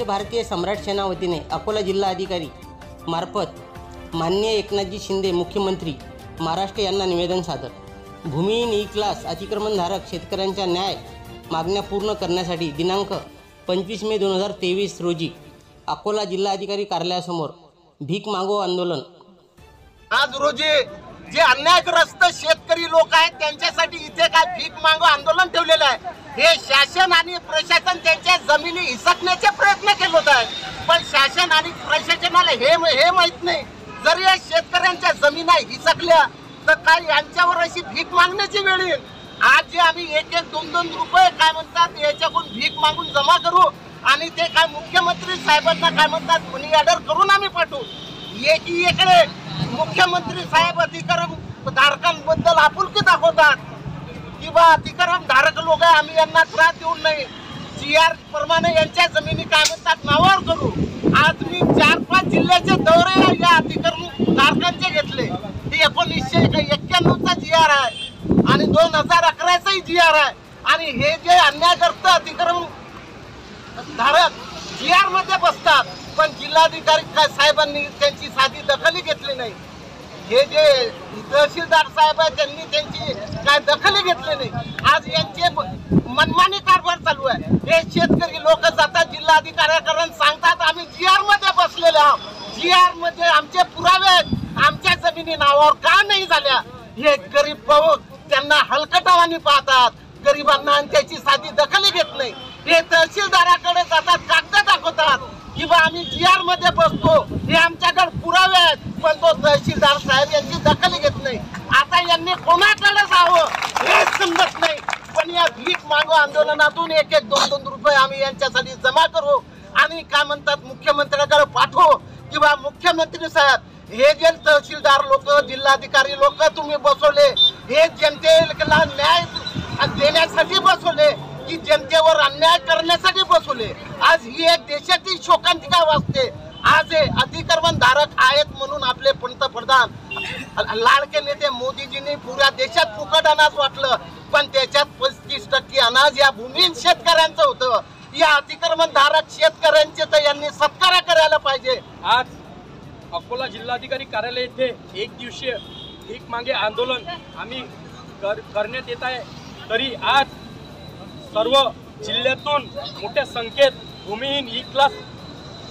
भारतीय सम्राट सेना वतीने अकोला जिल्हा अधिकारी मार्फत माननीय एकनाथजी शिंदे मुख्यमंत्री महाराष्ट्र यांना निवेदन सादर। भूमिहीन ई क्लास अतिक्रमणधारक शेतकऱ्यांच्या न्याय मागण्या पूर्ण करण्यासाठी दिनांक 25 मे 2023 रोजी अकोला जिल्हाधिकारी कार्यालयासमोर भीक मागो आंदोलन। आज रोजी जे अन्यायग्रस्त शेतकरी लोक आहेत त्यांच्यासाठी इथे काय भीक मागो आंदोलन ठेवलेलं आहे। हे शासन आणि प्रशासन त्यांच्या जमिनी हिसकण्याचे प्रयत्न केले होत आहेत, पण शासन आणि प्रशासनाला हे माहित नाही जर या शेतकऱ्यांच्या जमिनी हिसकल्या तर काय यांच्यावर अशी भीक मागण्याची वेळ येईल। आज जे आम्ही 1-2 रुपये काय म्हणतात याच्याकडून भीक मागून जमा करू आणि ते काय मुख्यमंत्री साहेबांना काय म्हणतात मनी ऑर्डर करून आम्ही पाठवू। एकीकडे मुख्यमंत्री साहेब अतिक्रम धारकांबद्दल आपुलकी दाखवतात किंवा अतिक्रम धारक लोक आहे आम्ही यांना त्रास देऊ नये, GR प्रमाणे यांच्या जमिनी काय म्हणतात नावावर करू। आज मी 4-5 जिल्ह्याचे दौरे या अतिक्रम धारकांचे घेतले। ते 1991चा GR आहे आणि 2011चाही GR आहे आणि हे जे अन्यायग्रस्त अतिक्रम धारक GR मध्ये बसतात, पण जिल्हाधिकारी साहेबांनी त्यांची साधी दखल घेतली नाही। हे जे तहसीलदार साहेब आहेत त्यांनी त्यांची काय दखल घेतली नाही। आज यांचे मनमानी कारभार चालू आहे। हे शेतकरी लोक जातात जिल्हाधिकाऱ्याकडे सांगतात आम्ही GR मध्ये बसलेले आहोत, GR मध्ये आमचे पुरावे आहेत, आमच्या जमिनी नावावर का नाही झाल्या। हे गरीब त्यांना हलकटावानी पाहतात, गरिबांना त्याची साधी दखल घेत नाही। हे तहसीलदाराकडे जातात, कागद दाखवतात किंवा आम्ही GR मध्ये बसतो, हे आमच्याकडे पुरावे आहेत, पण तो तहसीलदार साहेब यांची दखल घेत नाही। आता यांनी कोणाकडे जावं हे समजत नाही, पण या भीक मागो आंदोलनातून 1-2 रुपये आम्ही यांच्यासाठी जमा करू आणि काय म्हणतात मुख्यमंत्र्याकडे पाठवू किंवा मुख्यमंत्री साहेब हे जे तहसीलदार लोक जिल्हाधिकारी लोक तुम्ही बसवले हे जनतेला न्याय देण्यासाठी बसवले की जनतेवर अन्याय करण्यासाठी बसवले। आज ही एक देशाची शोकांतिका वाजते। आज हे अतिक्रमण धारक आहेत म्हणून आपले पंतप्रधान लाडके नेते मोदीजींनी पुऱ्या देशात फुकट अनाज वाटलं, पण त्याच्यात 35% अनाज या भूमिहीन शेतकऱ्यांचं होतं। या अतिक्रमण धारक शेतकऱ्यांचे तर यांनी सत्कार करायला पाहिजे। आज अकोला जिल्हाधिकारी कार्यालय येथे 1 दिवसीय भीक मागे आंदोलन आम्ही करण्यात येत आहे। तरी आज सर्व जिल्ह्यातून मोठ्या संख्येत भूमिहीन ई क्लास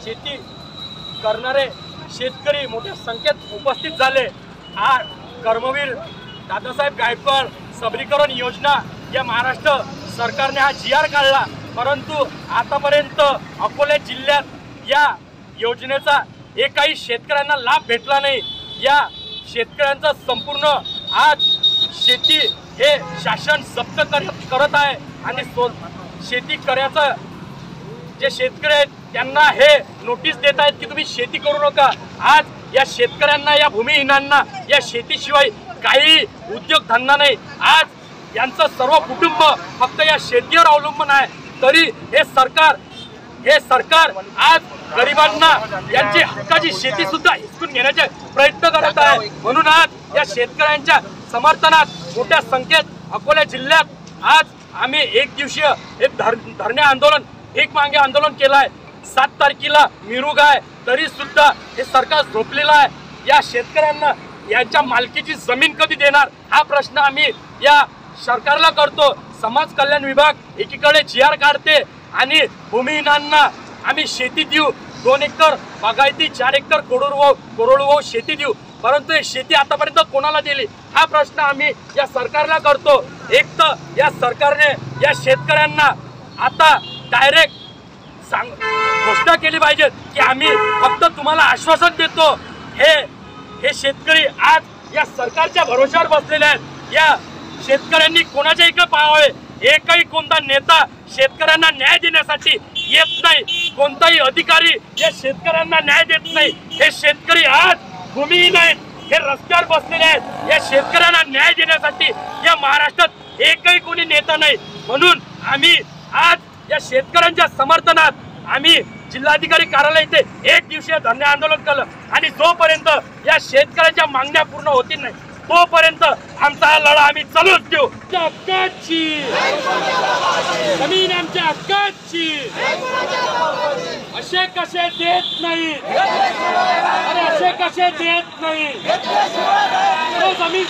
शेती करणारे शेतकरी मोठ्या संख्येत उपस्थित झाले। आज कर्मवीर दादासाहेब गायकवाड सबलीकरण योजना या महाराष्ट्र सरकारने हा GR काढला, परंतु आतापर्यंत अकोला जिल्ह्यात या योजनेचा एकही शेतकऱ्यांना लाभ भेटला नाही। या शेतकऱ्यांचा संपूर्ण आज शेती हे शासन जप्त करत आहे आणि शेती करायचं जे शेतकरी आहेत त्यांना हे नोटीस देत आहेत की तुम्ही शेती करू नका। आज या शेतकऱ्यांना या भूमिहीनांना या शेतीशिवाय काही उद्योगधंदा नाही। आज यांचं सर्व कुटुंब फक्त या शेतीवर अवलंबून आहे, तरी हे सरकार आज गरिबांना यांची हक्काची शेती सुद्धा हिसकून घेण्याचे प्रयत्न करत आहे। म्हणून आज या शेतकऱ्यांच्या समर्थनात मोठ्या संख्येत अकोला जिल्ह्यात आज आम्ही 1 दिवसीय एक धरणे आंदोलन भीक मागे आंदोलन केलं आहे। 7 तारखेला मिरुग आहे, तरी सुद्धा हे सरकार झोपलेलं आहे। या शेतकऱ्यांना यांच्या मालकीची जमीन कधी देणार हा प्रश्न आम्ही या सरकारला करतो। समाज कल्याण विभाग एकीकडे GR काढते आणि भूमिहीनांना आम्ही शेती देऊ, 2 एकर बागायती 4 एकर कोरडवाहू शेती देऊ, परंतु ही शेती आतापर्यंत कोणाला दिली हा प्रश्न आम्ही या सरकारला करतो। एक तर या सरकारने या शेतकऱ्यांना आता डायरेक्ट घोषणा केली पाहिजे की आम्ही फक्त तुम्हाला आश्वासन देतो। हे शेतकरी आज या सरकारच्या भरोश्यावर बसलेले आहेत। या शेतकऱ्यांनी कोणाच्या इकडे पाहावे, एकही कोणता नेता शेतकऱ्यांना न्याय देण्यासाठी येत नाही, कोणताही अधिकारी या शेतकऱ्यांना न्याय देत नाही। हे शेतकरी आज भूमिहीन आहेत, हे रस्त्यावर बसलेले आहेत। या शेतकऱ्यांना न्याय देण्यासाठी या महाराष्ट्रात एकही कोणी नेता नाही, म्हणून आम्ही आज या शेतकऱ्यांच्या समर्थनात आम्ही जिल्हाधिकारी कार्यालय इथे 1 दिवसीय धरणे आंदोलन केलं आणि जोपर्यंत या शेतकऱ्यांच्या मागण्या पूर्ण होतील नाही तोपर्यंत आमचा हा लढा आम्ही चालूच देऊ। हक्काची जमीन आमच्या हक्काची असे कसे देत नाही, अरे असे कसे देत नाही, तो जमीन